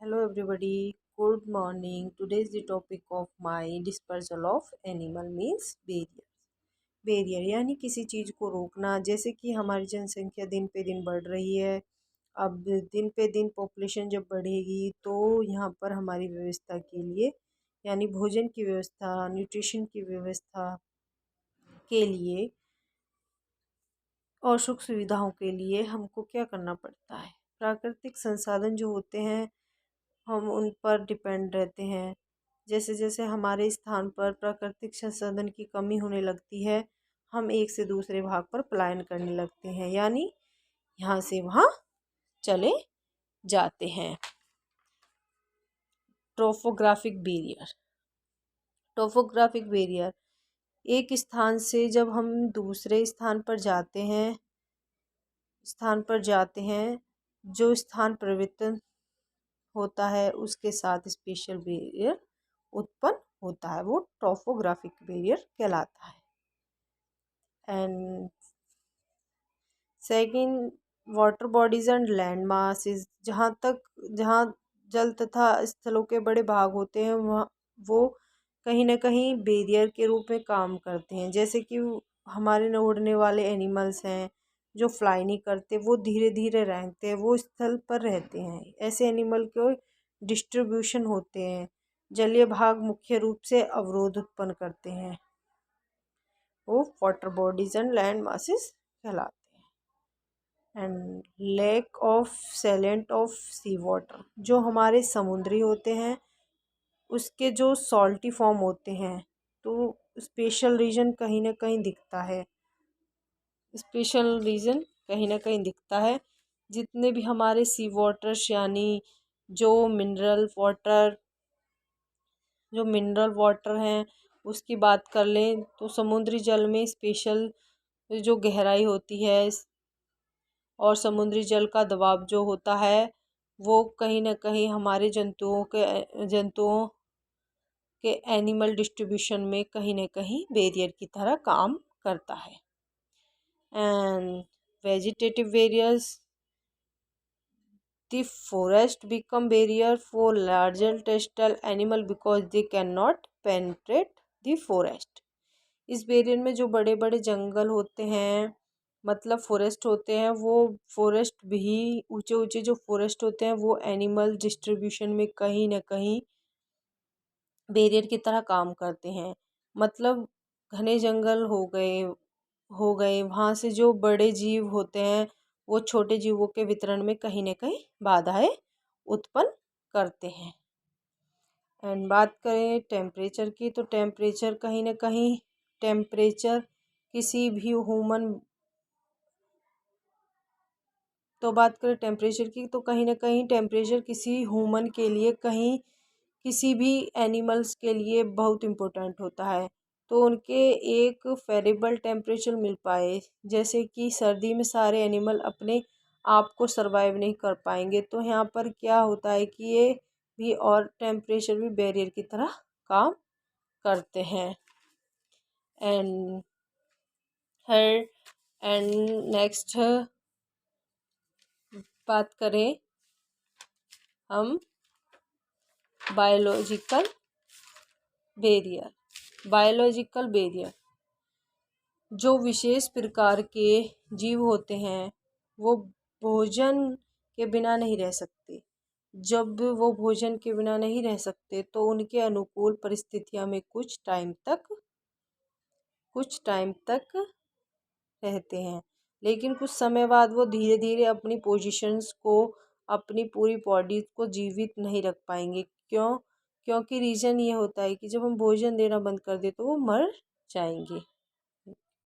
Hello everybody, good morning. Today is the topic of my dispersal of animal means barrier. Barrier यानी किसी चीज़ को रोकना। जैसे कि हमारी जनसंख्या दिन पे दिन बढ़ रही है। अब दिन पे दिन पॉपुलेशन जब बढ़ेगी तो यहाँ पर हमारी व्यवस्था के लिए यानी भोजन की व्यवस्था, न्यूट्रिशन की व्यवस्था के लिए और सुख सुविधाओं के लिए हमको क्या करना पड़ता है। प्राकृतिक संसाधन जो होते हैं हम उन पर डिपेंड रहते हैं। जैसे जैसे हमारे स्थान पर प्राकृतिक संसाधन की कमी होने लगती है, हम एक से दूसरे भाग पर पलायन करने लगते हैं, यानी यहाँ से वहाँ चले जाते हैं। ट्रोफोग्राफिक बैरियर। ट्रोफोग्राफिक बैरियर एक स्थान से जब हम दूसरे स्थान पर जाते हैं, जो स्थान परिवर्तन होता है उसके साथ स्पेशल बैरियर उत्पन्न होता है, वो ट्रोफोग्राफिक बैरियर कहलाता है। And second, water bodies and land masses. जहाँ जल तथा स्थलों के बड़े भाग होते हैं वहाँ वो कहीं ना कहीं बैरियर के रूप में काम करते हैं। जैसे कि हमारे न उड़ने वाले एनिमल्स हैं जो फ्लाई नहीं करते, वो धीरे धीरे रहते हैं, वो स्थल पर रहते हैं। ऐसे एनिमल के डिस्ट्रीब्यूशन होते हैं। जलीय भाग मुख्य रूप से अवरोध उत्पन्न करते हैं, वो water bodies and land masses कहलाते हैं। And lack of salinity of sea water, जो हमारे समुद्री होते हैं उसके जो सॉल्टी फॉर्म होते हैं, तो स्पेशल रीजन कहीं ना कहीं दिखता है। जितने भी हमारे सी वाटर्स यानी जो मिनरल वाटर हैं उसकी बात कर लें तो समुद्री जल में स्पेशल जो गहराई होती है और समुद्री जल का दबाव जो होता है वो कहीं ना कहीं हमारे जंतुओं के एनिमल डिस्ट्रीब्यूशन में कहीं ना कहीं बैरियर की तरह काम करता है। And vegetative barriers, the forest become barrier for larger terrestrial animal because they cannot penetrate the forest। इस बैरियर में जो बड़े बड़े जंगल होते हैं, मतलब फॉरेस्ट होते हैं, वो फॉरेस्ट भी ऊंचे ऊंचे जो फॉरेस्ट होते हैं वो एनिमल डिस्ट्रीब्यूशन में कहीं ना कहीं बैरियर की तरह काम करते हैं। मतलब घने जंगल हो गए वहाँ से जो बड़े जीव होते हैं वो छोटे जीवों के वितरण में कहीं ना कहीं बाधाएं उत्पन्न करते हैं। एंड बात करें टेम्परेचर की, तो टेम्परेचर कहीं ना कहीं किसी भी ह्यूमन तो बात करें टेम्परेचर की तो कहीं ना कहीं टेम्परेचर किसी ह्यूमन के लिए कहीं किसी भी एनिमल्स के लिए बहुत इम्पोर्टेंट होता है। तो उनके एक फेरेबल टेम्परेचर मिल पाए, जैसे कि सर्दी में सारे एनिमल अपने आप को सरवाइव नहीं कर पाएंगे, तो यहाँ पर क्या होता है कि ये भी और टेम्परेचर भी बैरियर की तरह काम करते हैं। एंड हर एंड नेक्स्ट बात करें हम बायोलॉजिकल बैरियर। जो विशेष प्रकार के जीव होते हैं वो भोजन के बिना नहीं रह सकते। जब वो भोजन के बिना नहीं रह सकते तो उनके अनुकूल परिस्थितियों में कुछ टाइम तक रहते हैं, लेकिन कुछ समय बाद वो धीरे धीरे अपनी पोजीशंस को, अपनी पूरी बॉडी को जीवित नहीं रख पाएंगे। क्योंकि रीज़न ये होता है कि जब हम भोजन देना बंद कर दे तो वो मर जाएंगे।